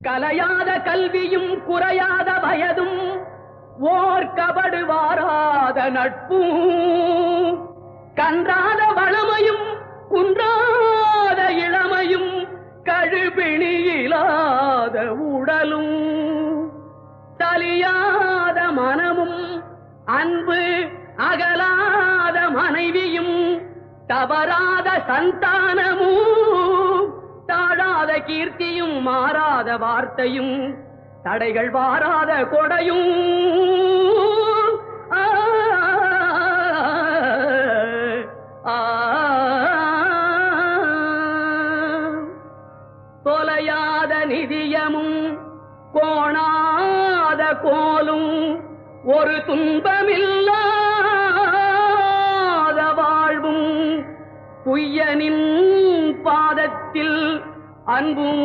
கலையாத கல்வியும் குறையாத வயதும் ஓர் கபடு வாராத நட்பும் கன்றாத வளமையும் குன்றாத இளமையும் கழுபிணியிலாத உடலும் தலியாத மனமும் அன்பு அகலாத மனைவியும் தவறாத சந்தானமும் தாழாத கீர்த்தியும் மாறாத வார்த்தையும் தடைகள் வாராத கொடையும் தொலையாத நிதியமும் கோணாத கோலும் ஒரு துன்பமில்லாத வாழ்வும் புய்யனின் பாதத்தில் அன்பும்